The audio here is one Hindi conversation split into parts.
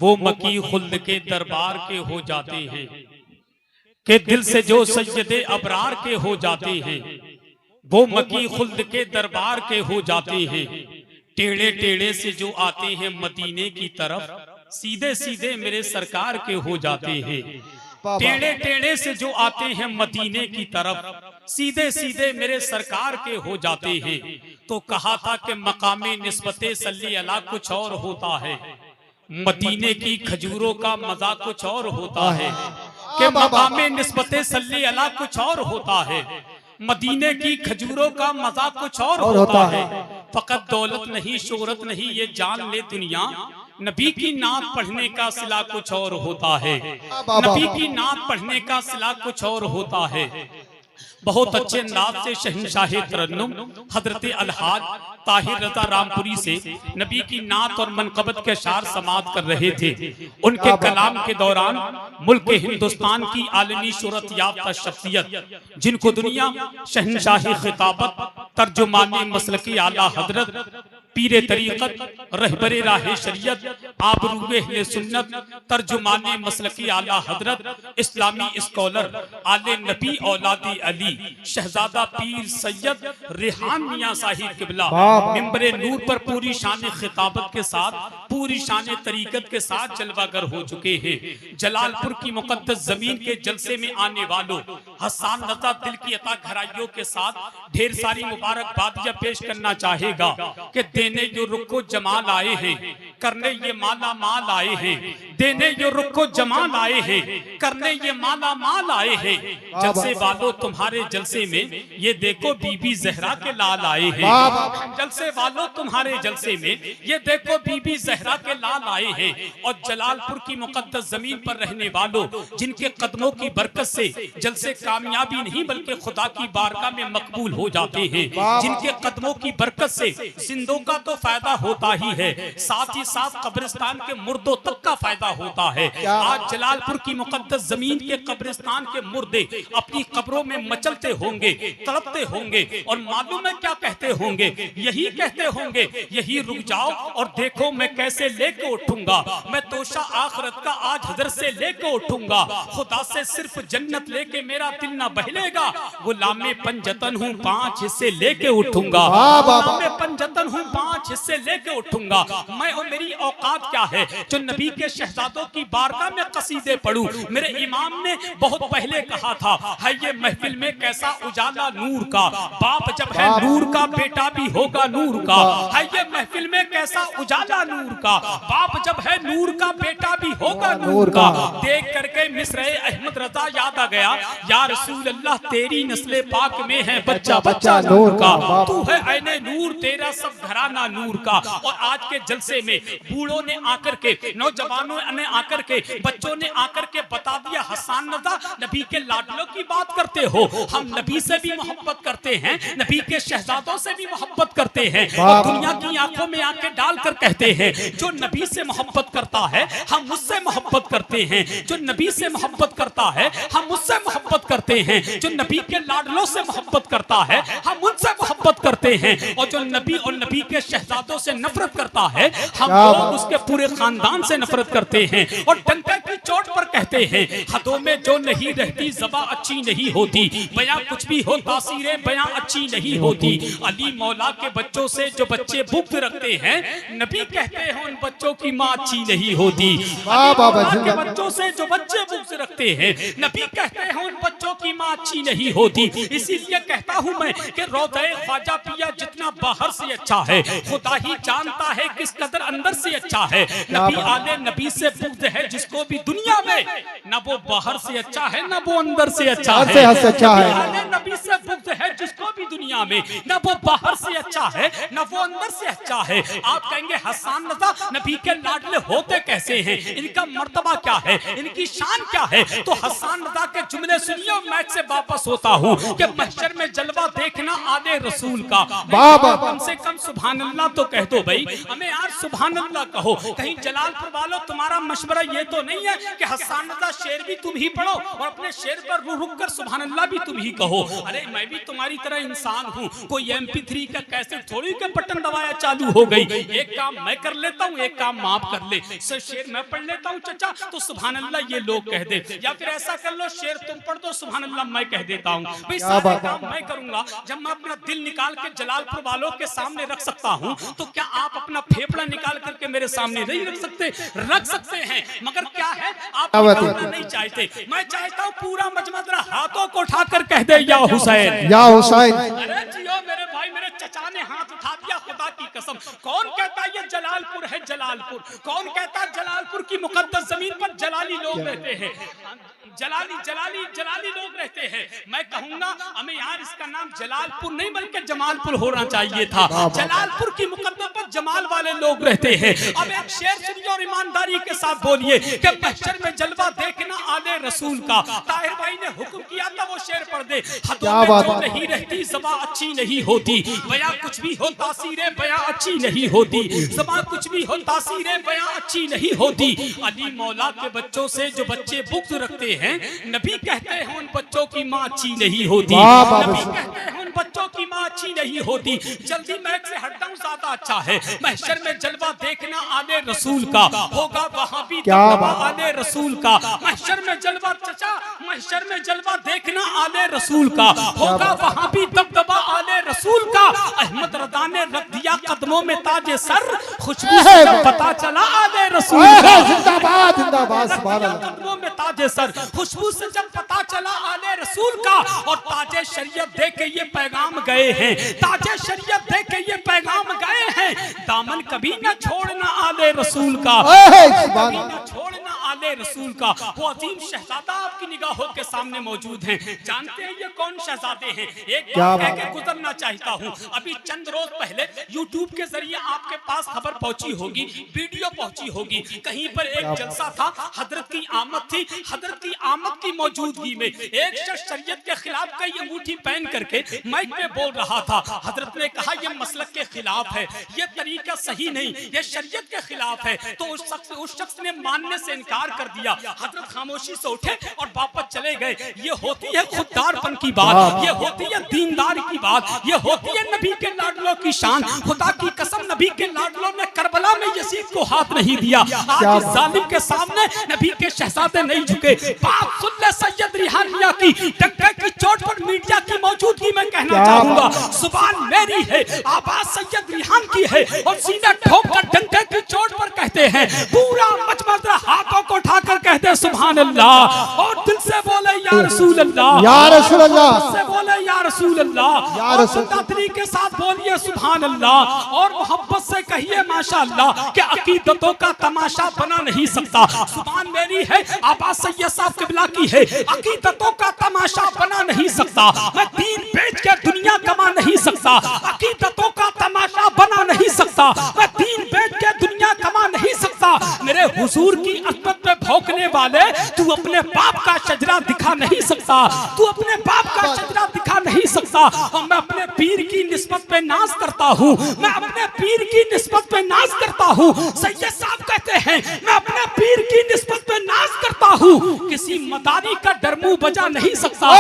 वो मकी खुल्द के दरबार के हो जाते हैं कि दिल से जो सज्जदे अबरार के हो जाते हैं। वो मकी खुल्द के दरबार के हो जाते हैं। टेढ़े टेढ़े से जो आते हैं मदीने की तरफ, सीधे सीधे मेरे सरकार के हो जाते हैं। टेढ़े टेढ़े से जो आते हैं मदीने की तरफ, सीधे सीधे मेरे सरकार के हो जाते हैं। तो कहा था कि मकामे निस्बते सल्ली अला कुछ और होता है, मदीने की खजूरों का मजा कुछ और होता है। कि मकामे निस्बते सल्ली अला कुछ और होता है, मदीने की खजूरों का मजा कुछ और होता है। फकत दौलत नहीं शोहरत नहीं ये जान ले दुनिया, नबी की नात पढ़ने का सिला कुछ और होता है। नबी की नात पढ़ने का सिला कुछ और होता है। बहुत अच्छे अंदाज से शहंशाह तरन्नुम हजरत अलहाज ताहिर रजा रामपुरी से नबी की नात और मनकबत के अशार समात कर रहे थे। उनके कलाम के दौरान मुल्क हिंदुस्तान की आलमी शोहरत याफ्ता शख्सियत, जिनको दुनिया शहंशाह खिताबत, तर्जुमाने मसलकी आला हजरत, पीरे तरीक़त, रहबरे राह शरीयत, आबरूए अहले सुन्नत, तर्जुमाने मसलकी आला हजरत, इस्लामी स्कॉलर, आले नबी औलादी अली, शहजादा पीर सैयद रेहान मियां साहिब किबला मिंबरे नूर पर पूरी शान खिताबत के साथ, पूरी शान तरीक़त के साथ जलवागर हो चुके हैं। जलालपुर की मुक़द्दस जमीन के जलसे में आने वालों हसन रज़ा दिल की अता घराइयों के साथ ढेर सारी मुबारकबादियां पेश करना चाहेगा कि देने जो रुको जमाल आए हैं, करने ये माला माल आए हैं। देने जो रुको जमाल आए हैं, करने ये माला माल आए हैं। जलसे वालों तुम्हारे जलसे में ये देखो बीबी जहरा के लाल आए हैं। जलसे वालों तुम्हारे जलसे में ये देखो बीबी जहरा के लाल आए हैं। और जलालपुर की मुकद्दस जमीन पर रहने वालों, जिनके कदमों की बरकत से जलसे कामयाबी नहीं बल्कि खुदा की बारगाह में मकबूल हो जाते हैं, जिनके कदमों की बरकत से जिंदों का तो फायदा होता ही है, साथ ही साथ कब्रिस्तान के मुर्दों तक का फायदा होता है। आज जलालपुर की मुकद्दस जमीन के कब्रिस्तान के मुर्दे अपनी कब्रों में मचलते होंगे, तड़पते होंगे और मालूम है क्या कहते होंगे? यही कहते होंगे, यही रुक जाओ और देखो मैं कैसे लेके उठूंगा, मैं तोशा आखिरत का आज हजरत से लेके उठूंगा। खुदा से सिर्फ जन्नत लेके मेरा दिल ना बहलेगा, गुलामे पंजतन हूँ 5 हिस्से लेके उठूंगा। गुलामे पंजतन हूँ 5 हिस्से लेके उठूंगा। मैं और मेरी औकात क्या है जो नबी के शहजादों की बारगाह में कसीदे पढ़ूं? मेरे इमाम ने बहुत पहले कहा था, है ये महफिल में कैसा उजाला नूर का, बाप जब है नूर का बेटा भी होगा नूर का। है ये महफिल में कैसा उजाला नूर का, बाप जब है नूर का बेटा भी होगा नूर का। देख करके मिस्र अहमद रजा याद आ गया, या रसूल अल्लाह तेरी नस्ले पाक में है बच्चा बच्चा नूर का। तू है ऐने नूर, तेरा सब घराना नूर का। और आज के जलसे में बूढ़ों ने आकर के, नौजवानों ने आकर के, बच्चों ने आकर के बता दिया, हसन रजा नबी के लाडलों की बात करते हो। हम नबी से भी मोहब्बत करते हैं, नबी के शहजादों से भी मोहब्बत करते हैं। और दुनिया की आंखों में आंखें डालकर कहते हैं, जो नबी से मोहब्बत करता है हम उससे मोहब्बत करते हैं, जो नबी से मोहब्बत करता है हम उससे मोहब्बत करते हैं, जो नबी के लाडलों से मोहब्बत करता है हम उनसे मोहब्बत करते हैं। और जो नबी और नबी के शहजादों से नफरत करता है हम लोग उसके पूरे खानदान से नफरत करते हैं। और डंके की चोट पर कहते हैं, हदों में जो नहीं रहती ज़बां अच्छी नहीं होती, बयां कुछ भी हो तासीरें बयां अच्छी नहीं होती। अली मौला के बच्चों से जो बच्चे बुग़्ज़ रखते हैं, नबी कहते हैं उन बच्चों की माँ अच्छी नहीं होती। अली मौला के बच्चों से जो बच्चे बुग़्ज़ रखते हैं, नबी कहते हैं उन बच्चों की माँ अच्छी नहीं होती। इसीलिए कहता हूँ मैं कि रोज़े ख्वाजा पिया जितना बाहर से अच्छा है, खुदा ही जानता है किस कदर अंदर से अच्छा है। नबी आले नबी से बुग़्ज़ है जिसको भी दुनिया में, न वो बाहर से अच्छा है न वो अंदर से अच्छा है। आले नबी से बुग़्ज़ है जिसको भी दुनिया में, न वो बाहर से अच्छा है न वो अंदर से अच्छा है। आप कहेंगे हसन रज़ा नबी के लाडले होते कैसे हैं, इनका मर्तबा क्या है, इनकी शान क्या है। तो हसन रजा के जुमले सुनिए और मैच से वापस होता हूँ कि महशर में जलवा देखना आले रसूल का। कम से कम सुभान अल्लाह तो कह दो भाई, हमें यार सुभान अल्लाह कहो। कहीं जलालपुर वालों तुम्हारा मशवरा ये तो नहीं है कि हसन रजा शेर भी तुम ही पढ़ो और अपने शेर पर रुक कर सुभान अल्लाह भी तुम ही कहो। अरे मैं भी तुम्हारी तरह इंसान हूँ, कोई MP3 का कैसेट थोड़ी के बटन दबाया चालू हो गई। एक काम मैं कर लेता हूँ, एक काम माफ कर ले। शेर मैं पढ़ लेता हूँ चचा तो सुभान अल्लाह ये लोग कह दे, या फिर ऐसा कर लो शेर तुम पढ़ दो सुभान अल्लाह मैं कह देता हूँ। भाई सारे काम मैं करूंगा। जब मैं अपना दिल निकाल के जलालपुर वालों के सामने रख सकता हूँ तो क्या आप अपना फेफड़ा निकाल करके मेरे सामने नहीं रख सकते? रख सकते हैं, मगर क्या है आप निकालना नहीं चाहते। मैं चाहता हूँ पूरा मजमा जरा हाथों को उठाकर कह दे या हुसैन, या हुसैन। अरे जियो मेरे भाई, मेरे चचा ने हाथ उठा दिया, खुदा की कसम। कौन कहता है ये जलालपुर है? जलालपुर कौन कहता है? जलालपुर की मुकद्दस जमीन पर जलाली लोग रहते हैं, जलाली लोग रहते हैं। मैं कहूंगा हमें यार इसका नाम जलालपुर नहीं बल्कि जमालपुर होना चाहिए था। जलालपुर की मुकद्दस पर जमाल वाले लोग रहते हैं। अब एक शेर सुनिए और ईमानदारी के साथ बोलिए कि महशर में जलवा देखना आले रसूल का। ताहिर भाई ने हुक्म किया था वो शेर पढ़ दे। हदों में जो नहीं रहती ज़बां अच्छी नहीं होती, बयां कुछ भी हो तासीरे बयां अच्छी नहीं होती, ज़बां कुछ भी हो तासीरे बयां अच्छी नहीं होती। अली मौला के बच्चों से जो बच्चे बुग़्ज़ रखते हैं, नबी कहते हैं उन बच्चों की माँ अच्छी नहीं होती, नबी कहते हैं उन बच्चों की माँ अच्छी नहीं होती। जल्दी मैच से हटता हूँ, ज्यादा अच्छा है। महशर में जलवा देखना आले रसूल का, होगा वहाँ भी दबदबा आले रसूल का। महशर में जलवा चचा, महशर में जलवा देखना आले रसूल का, होगा वहाँ भी दबदबा आले रसूल का। अहमद रज़ा ने रख दिया कदमों में ताजे सर, खुशबू से जब पता चला आले रसूल का। जिंदाबाद जिंदाबाद, कदमों में ताजे सर, खुशबू से जब पता चला आले रसूल का। और ताजे शरीयत दे के ये पैगाम गए हैं, ताजे शरीयत दे के ये पैगाम गए हैं। दामन कभी न छोड़ना आले रसूल का, कभी न छोड़ना आले रसूल का। वो अजीम शहजादा आपकी निगाहों के सामने मौजूद हैं। जानते हैं ये कौन शहजादे हैं? एक बात कह के गुजरना चाहता हूँ। अभी चंद रोज पहले यूट्यूब के जरिए आपके पास खबर पहुंची होगी, वीडियो पहुंची होगी। कहीं पर एक जलसा था, हजरत की आमद थी। हजरत की आमद की मौजूदगी में एक शख्स शरीयत के खिलाफ कई अंगूठी पहन करके माइक में बोल रहा था। हजरत ने कहा यह मसलक के खिलाफ है, यह तरीका सही नहीं, यह शरीयत के खिलाफ है। तो उस शख्स ने मानने से इनकार कर दिया। हजरत खामोशी से उठे और वापस चले गए। ये होती है खुददारपन की बात, ये होती है दीनदारी की बात, ये होती है नबी के लाडलों की शान। खुदा की कसम, नबी के लाडलों ने करबला में यजीद को हाथ नहीं दिया। आज इस जालिम के सामने नबी के शहजादे नहीं झुके। बात सुन ले सैयद रिहान मियां की, डंके की चोट पर मीडिया की मौजूदगी में कहना चाहूंगा, जुबान मेरी है, आवाज सैयद रिहान की है। और सीना ठोक कर डंके की चोट पर कहते हैं, पूरा मजमा हाथों को उठाकर कहते हैं सुभान अल्लाह। और दिल से बोले या रसूल अल्लाह, या रसूल अल्लाह, दिल से बोले या रसूल अल्लाह, या रसूल अल्लाह के साथ बोलिए सुभान अल्लाह। और मोहब्बत से कहिए माशाअल्लाह कि अकीदतों का तमाशा बना नहीं सकता। जुबान मेरी है, आवाज सैयद साहब किबला की है। अकीदतों का तमाशा बना नहीं सकता, मैं दीन बेच के दुनिया कमा नहीं सकता। अकीदतों का तमाशा बना नहीं सकता, मैं दीन बेच के दुनिया कमा नहीं सकता। मेरे हुजूर की अज़मत में भौंकने वाले, तू अपने बाप का शजरा दिखा नहीं सकता, तू अपने बाप का शजरा दिखा नहीं सकता। और मैं अपने पीर की निस्बत पे नाज करता हूँ, मैं अपने पीर की निस्बत पे नाज करता हूँ। सैयद साहब कहते हैं मैं अपने पीर की निस्बत पे नाज करता हूँ। किसी मदारी का डरमू बजा नहीं सकता,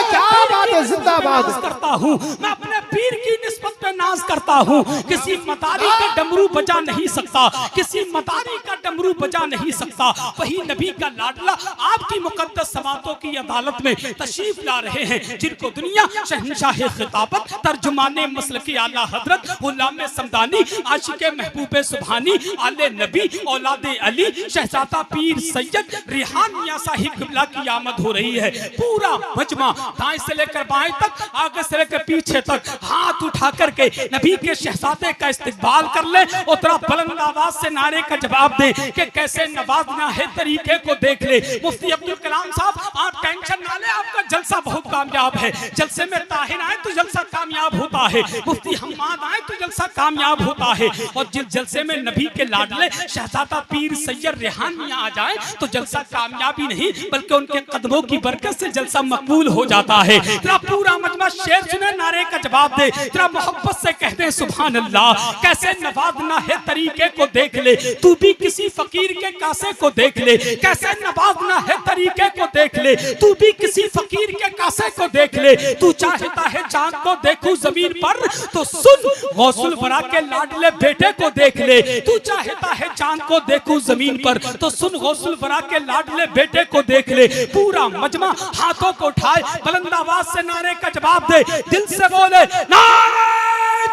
क्या बात है, जिंदाबाद करता हूँ। मैं अपने पीर की निस्बत पे नाज करता हूँ। किसी मदारी का डमरू बजा नहीं सकता, किसी मदारी का डमरू बजा नहीं सकता। वही नबी का लाडला आपकी मुकद्दस समातों की अदालत में तशरीफ ला रहे हैं, जिनको दुनिया शहंशाह खिताबत, तर्जुमाने मसलकी आला हजरत, गुलाम समदानी, आशिक महबूब सुभानी, आले नबी, औलादे अली, शहजादा पीर सैयद रिहान मियां साहिब किबला की आमद हो रही है। पूरा मजमा दाएं से लेकर बाएं तक, आगे से लेकर पीछे तक हाथ उठा करके नबी के शहजादे का इस्तकबाल कर ले और तेरा बुलंद आवाज से नारे का जवाब दे कि कैसे नवाजना है तरीके को देख ले। मुफ्ती अब्दुल कलाम साहब, आप टेंशन ना ले, आपका जलसा बहुत कामयाब है। जलसे में ताहिर आए तो जलसा कामयाब होता है, मुफ्ती हम्माद आए तो जलसा कामयाब होता है, और जिस जलसे में नबी के लाडले शहजादा पीर सैयद रेहान मियां आ जाए तो जलसा कामयाबी नहीं बल्कि उनके कदमों की बरकत से जलसा मकबूल हो जाता है। तेरा पूरा मजमा शेर सुने, नारे का जवाब दे, तेरा मोहब्बत से कहते हैं सुभान अल्लाह। कैसे नवाजना है तरीके को देख ले, तू भी किसी फकीर के कासे को देख ले। कैसे नवाजना है तरीके को देख ले, तू भी किसी फकीर के कासे को देख ले। तू चाहता है चांद को देखूं जमीन पर तो सुन गौसुल वरा के लाडले बेटे को देख ले। तू चाहता है चांद को देखूं जमीन पर तो सुन गौसुल वरा के लाडले बेटे को देख ले। पूरा मजमा हाथों को उठाए, बुलंद आवाज से नारे का जवाब दे, दिल से बोले नारे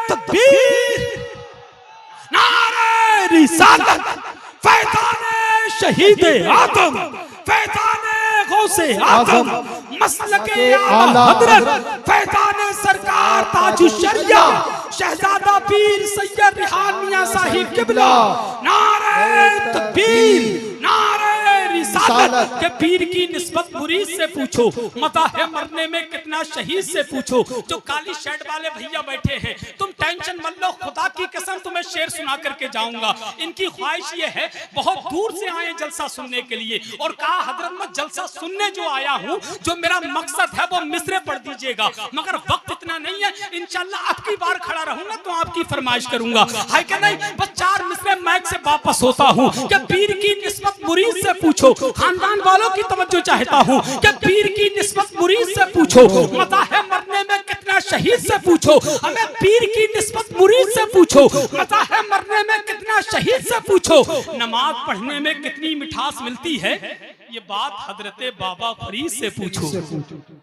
तकबीर, नारे रिसालत, फैज़ाने शहीद आदम, फैज़ाने गौसे आदम, मसलके आला हजरत, फैज़ाने सरकार ताजुश शरिया, शहजादा पीर सैयद रेहान मियां साहिब किबला। नारे तकबीर, नारे रिसालत के पीर की निस्बत मुरीद से पूछो, मज़ाहे मरने में कितना शहीद से पूछो। जो काली शर्ट वाले भैया बैठे हैं, तुम टेंशन मत लो, खुदा की कसम तुम्हें शेर सुना करके जाऊंगा। इनकी ख्वाहिश ये है बहुत दूर से आए जलसा सुनने के लिए, और कहा हजरत मैं जलसा सुनने जो आया हूँ, जो मेरा मकसद है वो मिसरे पढ़ दीजिएगा, मगर वक्त इतना नहीं है। इंशाल्लाह अब की बार खड़ा रहूंगा तो आपकी फरमाइश करूंगा, है कि नहीं? बस 4 मिसरे माइक से वापस होता हूँ कि पीर की निस्बत मुरीद से पूछो, खानदान वालों की तवज्जो चाहता हूँ कि पीर की निस्बत मुरीद से पूछो, मज़ाहे मरने में कितना शहीद से पूछो। हमें पीर की निस्बत मुरीद से पूछो, मज़ाहे मरने में कितना शहीद से पूछो। नमाज पढ़ने में कितनी मिठास मिलती है, ये बात हजरत बाबा फरीद से पूछो।